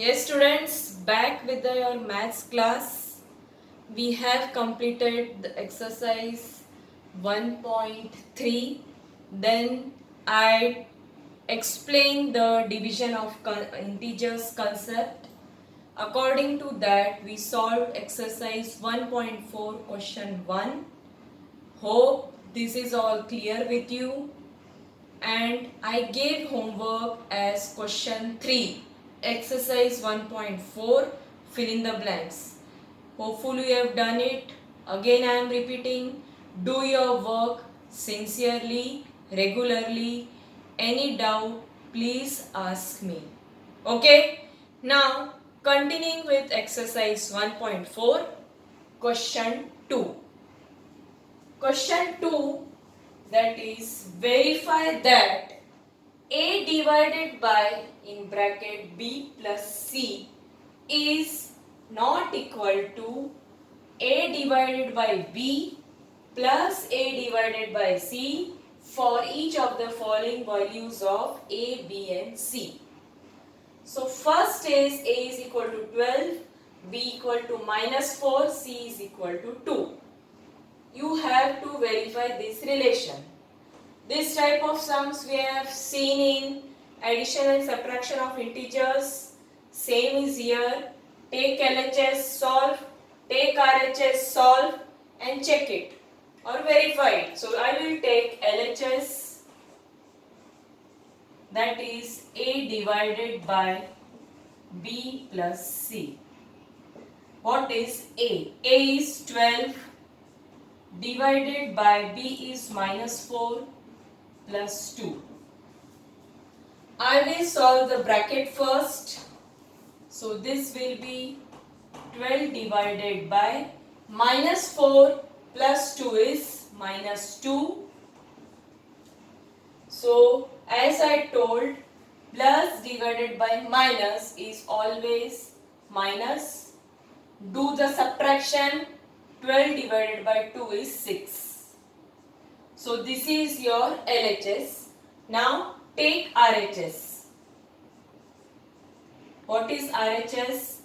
Yes, students, back with your maths class. We have completed the exercise 1.3. Then I explained the division of integers concept. According to that, we solved exercise 1.4 question 1. Hope this is all clear with you. And I gave homework as question 3. Exercise 1.4, fill in the blanks. Hopefully you have done it. Again I am repeating, do your work sincerely, regularly. Any doubt, please ask me. Okay, now continuing with exercise 1.4, question 2. Question 2, that is, verify that a divided by in bracket b plus c is not equal to a divided by b plus a divided by c for each of the following values of a, b and c. So first is a is equal to 12, b equal to -4, c is equal to 2. You have to verify this relation. This type of sums we have seen in addition and subtraction of integers. Same is here. Take LHS, solve. Take RHS, solve and check it or verify it. So I will take LHS, that is A divided by B plus C. What is A? A is 12 divided by B is -4 plus 2. I will solve the bracket first. So this will be 12 divided by -4 plus 2 is -2. So as I told, plus divided by minus is always minus. Do the subtraction. 12 divided by 2 is 6. So this is your LHS. Now take RHS. What is RHS?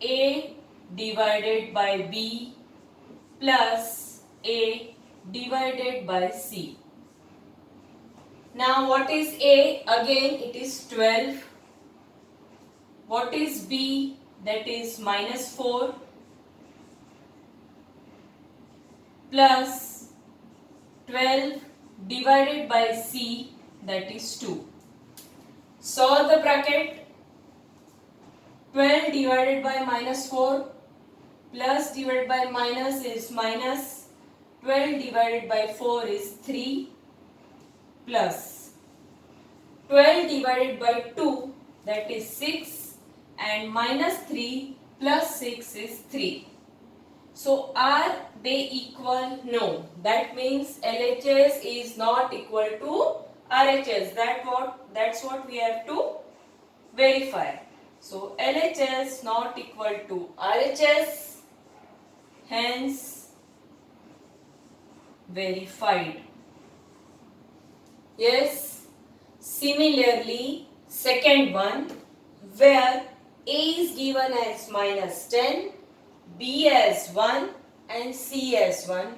A divided by B plus A divided by C. Now what is A? Again it is 12. What is B? That is -4 plus 12 divided by C, that is 2. Solve the bracket. 12 divided by -4 plus divided by minus is minus. 12 divided by 4 is 3 plus 12 divided by 2, that is 6, and -3 plus 6 is 3. So are they equal? No. That means LHS is not equal to RHS. That's what we have to verify. So LHS not equal to RHS, hence verified. Yes. Similarly, second one, where A is given as -10, B as 1 and C as 1.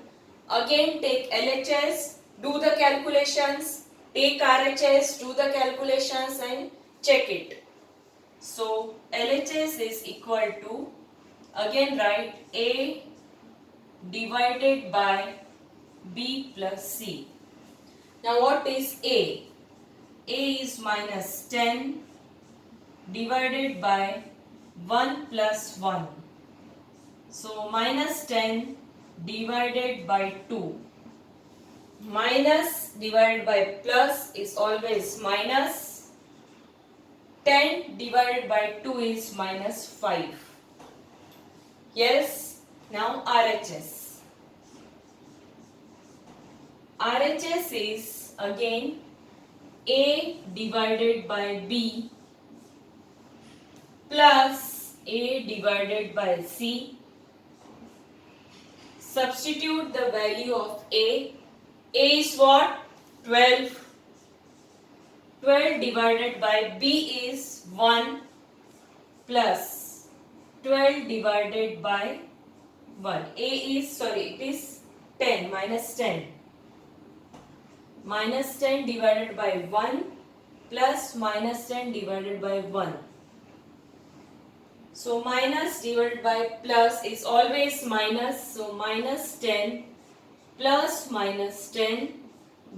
Again take LHS, do the calculations. Take RHS, do the calculations and check it. So LHS is equal to, again write A divided by B plus C. Now what is A? A is -10 divided by 1 plus 1. So -10 divided by 2. Minus divided by plus is always minus. 10 divided by 2 is -5. Yes. Now RHS. RHS is again A divided by B plus A divided by C. Substitute the value of A. A is what? 12. 12 divided by B is 1. plus 12 divided by 1. It is 10, minus 10. Minus 10 divided by 1 plus minus 10 divided by 1. So minus divided by plus is always minus. So minus 10 plus minus 10.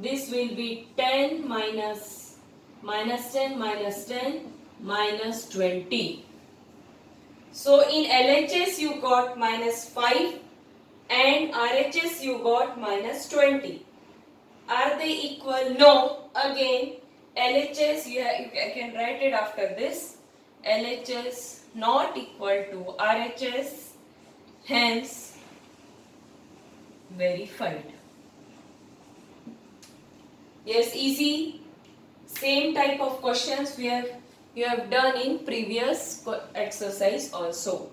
This will be 10 minus 10 minus 10 minus 20. So in LHS you got minus 5 and RHS you got minus 20. Are they equal? No. Again, LHS you can write it after this. LHS not equal to RHS, hence verified. Yes, easy. Same type of questions you have done in previous exercise also.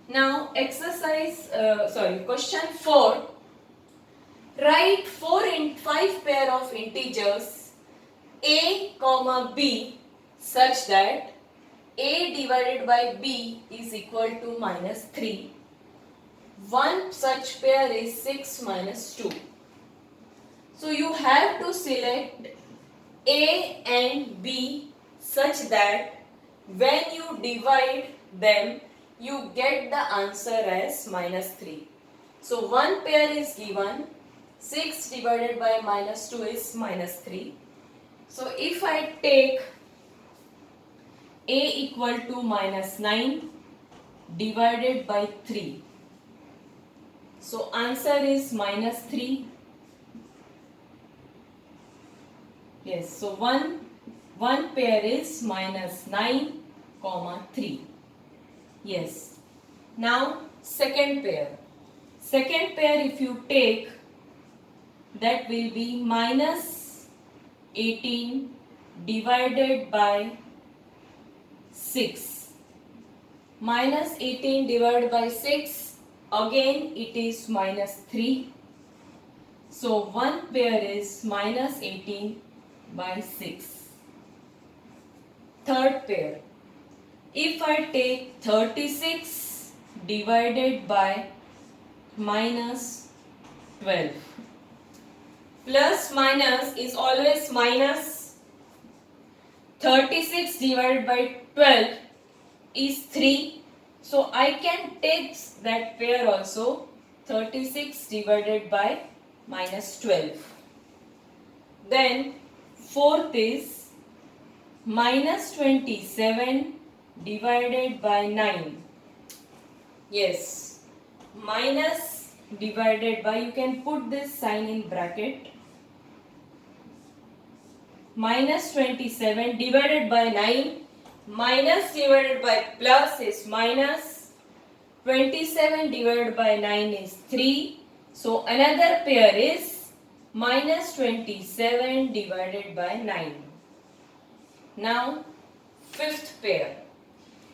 Now question 4. Write 5 pair of integers a comma b such that a divided by b is equal to minus 3. One such pair is 6 minus 2. So you have to select a and b such that when you divide them you get the answer as minus 3. So one pair is given, 6 divided by minus 2 is minus 3. So if I take a equal to minus 9 divided by 3. So answer is minus 3. Yes, so one pair is minus 9 comma 3. Yes. Now second pair. Second pair if you take, that will be minus 18 divided by 6. Minus 18 divided by 6, again it is minus 3. So one pair is minus 18 by 6. Third pair. If I take 36 divided by minus 12. Plus minus is always minus. 36 divided by 12 is 3. So I can take that pair also. 36 divided by minus 12. Then fourth is minus 27 divided by 9. Yes, minus divided by, you can put this sign in bracket. Minus 27 divided by 9. Minus divided by plus is minus. 27 divided by 9 is 3. So another pair is minus 27 divided by 9. Now fifth pair.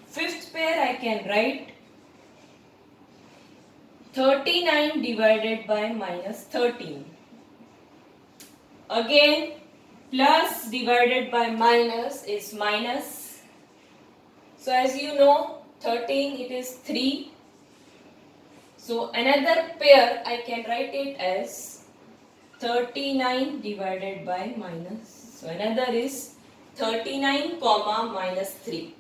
Fifth pair I can write 39 divided by minus 13. Again plus divided by minus is minus. So as you know 13 it is 3. So another pair I can write it as 39 divided by minus. So another is 39 comma minus 3.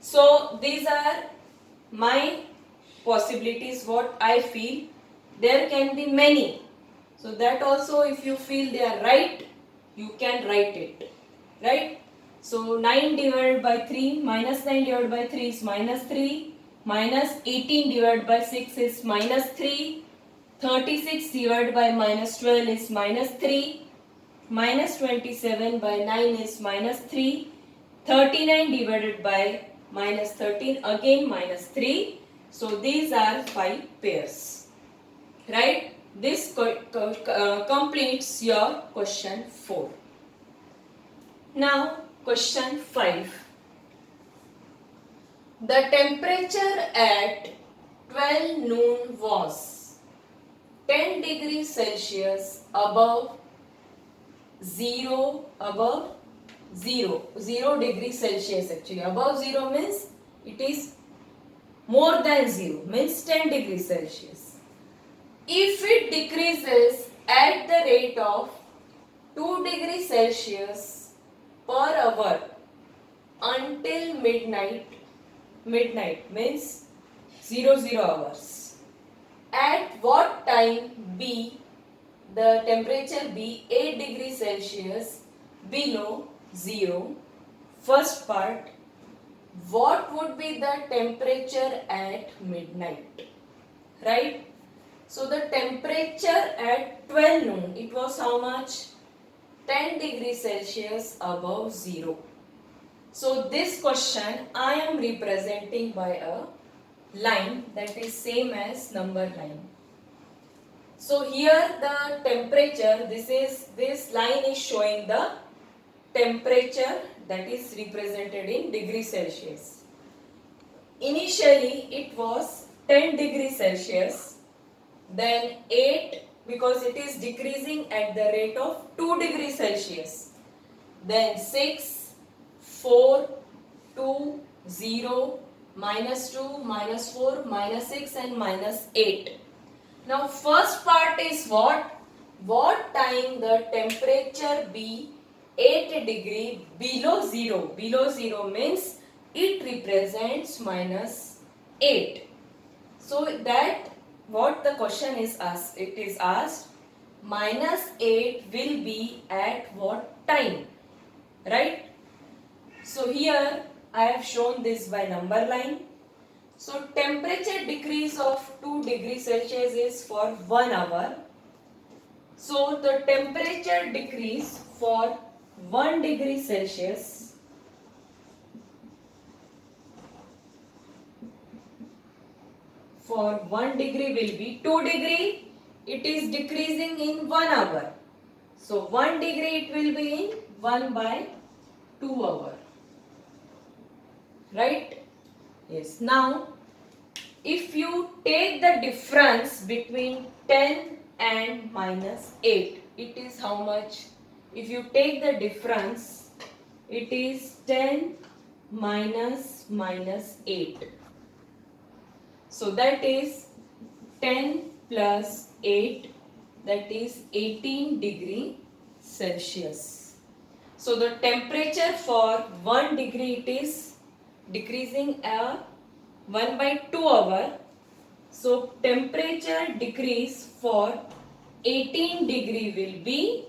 So these are my possibilities, what I feel. There can be many. So that also if you feel they are right, you can write it. Right? So 9 divided by 3, minus 9 divided by 3 is minus 3. Minus 18 divided by 6 is minus 3. 36 divided by minus 12 is minus 3. Minus 27 by 9 is minus 3. 39 divided by minus 13 again minus 3. So these are 5 pairs. Right? This completes your question 4. Now question 5. The temperature at 12 noon was 10 degrees Celsius above 0 degree Celsius actually. Above 0 means it is more than 0 means 10 degrees Celsius. If it decreases at the rate of 2 degrees Celsius per hour until midnight means 00 hours. At what time the temperature be 8 degrees Celsius below 0? First part, what would be the temperature at midnight? Right? So the temperature at 12 noon, it was how much? 10 degrees Celsius above 0. So this question I am representing by a line that is same as number line. So here the temperature, this line is showing the temperature that is represented in degrees Celsius. Initially it was 10 degrees Celsius, then 8 because it is decreasing at the rate of 2 degrees Celsius, then 6, 4, 2, 0, minus 2, minus 4, minus 6 and minus 8. Now first part is what? What time the temperature be 8 degree below 0. Below 0 means it represents minus 8. So that what the question is asked, it is asked minus 8 will be at what time, right? So here I have shown this by number line. So temperature decrease of 2 degrees Celsius is for 1 hour. So the temperature decrease for 1 degree Celsius for 1 degree will be 2 degree. It is decreasing in 1 hour. So 1 degree it will be in 1 by 2 hour. Right? Yes. Now, if you take the difference between 10 and minus 8, it is how much? If you take the difference, it is 10 minus 8. So that is 10 plus 8, that is 18 degree Celsius. So the temperature for 1 degree it is decreasing 1 by 2 hour. So temperature decrease for 18 degree will be,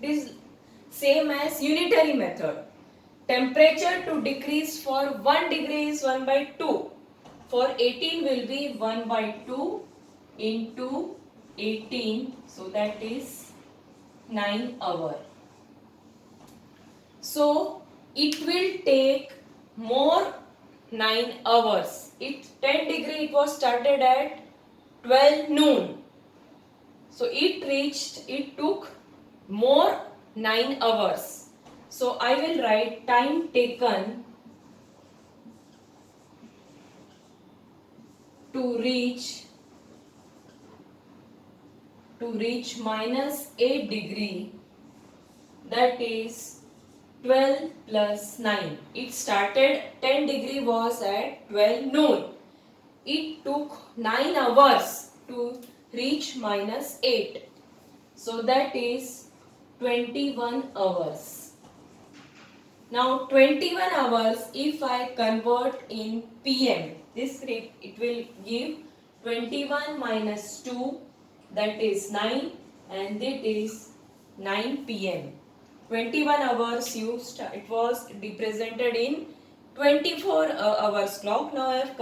it is same as unitary method. Temperature to decrease for 1 degree is 1 by 2. For 18 will be 1 by 2 into 18. So that is 9 hour. So it will take more 9 hours. 10 degree it was started at 12 noon. So it took more 9 hours. So I will write time taken to reach minus 8 degree, that is 12 plus 9. It started 10 degree was at 12 noon. It took 9 hours to reach minus 8. So that is 21 hours. Now 21 hours if I convert in PM, it will give 21 minus 2, that is 9, and it is 9 PM. 21 hours it was represented in 24 hours clock. Now I have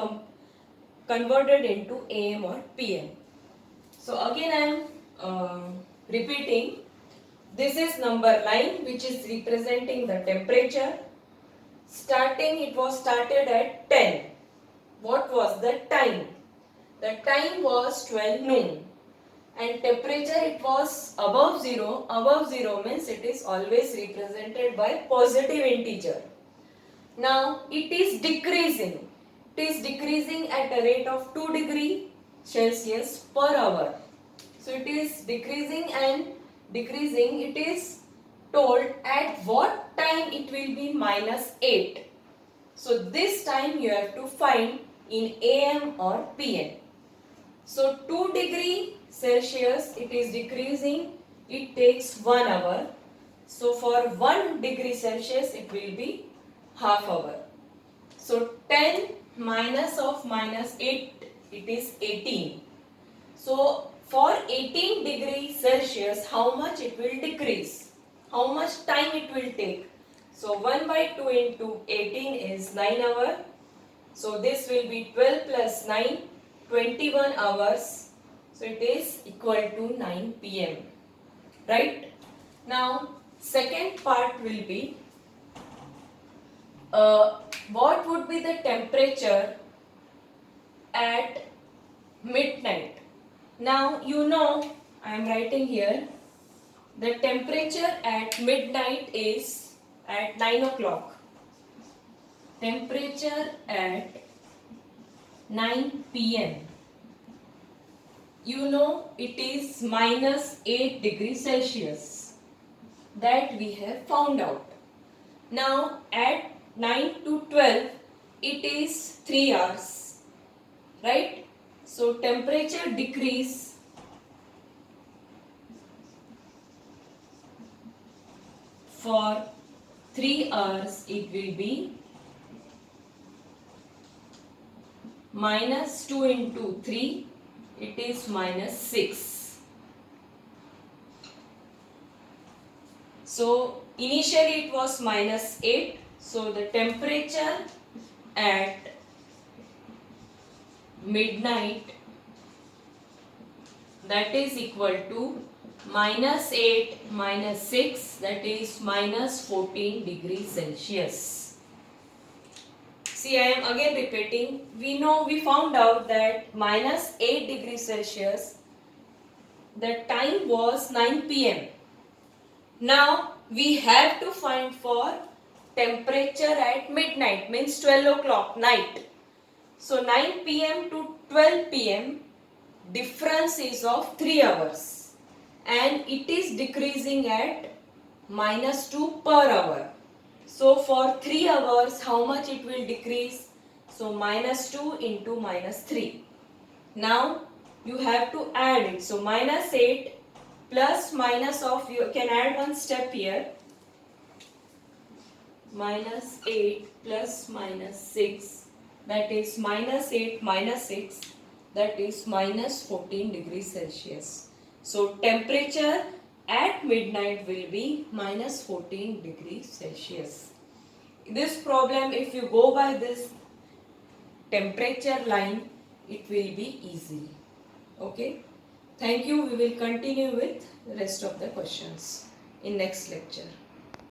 converted into AM or PM. So again I am repeating. This is number line which is representing the temperature. It was started at 10. What was the time? The time was 12 noon. And temperature it was above 0. Above 0 means it is always represented by positive integer. Now it is decreasing. It is decreasing at a rate of 2 degree Celsius per hour. So it is decreasing and decreasing. It is told at what time it will be minus 8. So this time you have to find in AM or PM. So 2 degree Celsius it is decreasing, it takes 1 hour. So for 1 degree Celsius it will be half hour. So 10 minus of minus 8 it is 18. So for 18 degree Celsius how much it will decrease? How much time it will take? So 1 by 2 into 18 is 9 hours. So this will be 12 plus 9, 21 hours. So it is equal to 9 PM. Right? Now second part will be what would be the temperature at midnight? Now you know I am writing here the temperature at midnight is at 9 o'clock. Temperature at 9 PM. You know it is minus 8 degrees Celsius. That we have found out. Now at 9 to 12 it is 3 hours. Right? So temperature decrease for 3 hours it will be minus 2 into 3 it is minus 6. So initially it was minus 8. So the temperature at midnight that is equal to minus 8 minus 6 that is minus 14 degrees Celsius. See, I am again repeating. We found out that minus 8 degrees Celsius the time was 9 PM. Now we have to find for temperature at midnight means 12 o'clock night. So 9 PM to 12 PM difference is of 3 hours and it is decreasing at minus 2 per hour. So for 3 hours how much it will decrease? So minus 2 into minus 3. Now you have to add it. So minus 8 plus minus of, you can add one step here. Minus 8 plus minus 6 that is minus 8 minus 6 that is minus 14 degrees Celsius. So temperature at midnight will be minus 14 degrees Celsius. This problem if you go by this temperature line it will be easy. Okay. Thank you. We will continue with the rest of the questions in next lecture.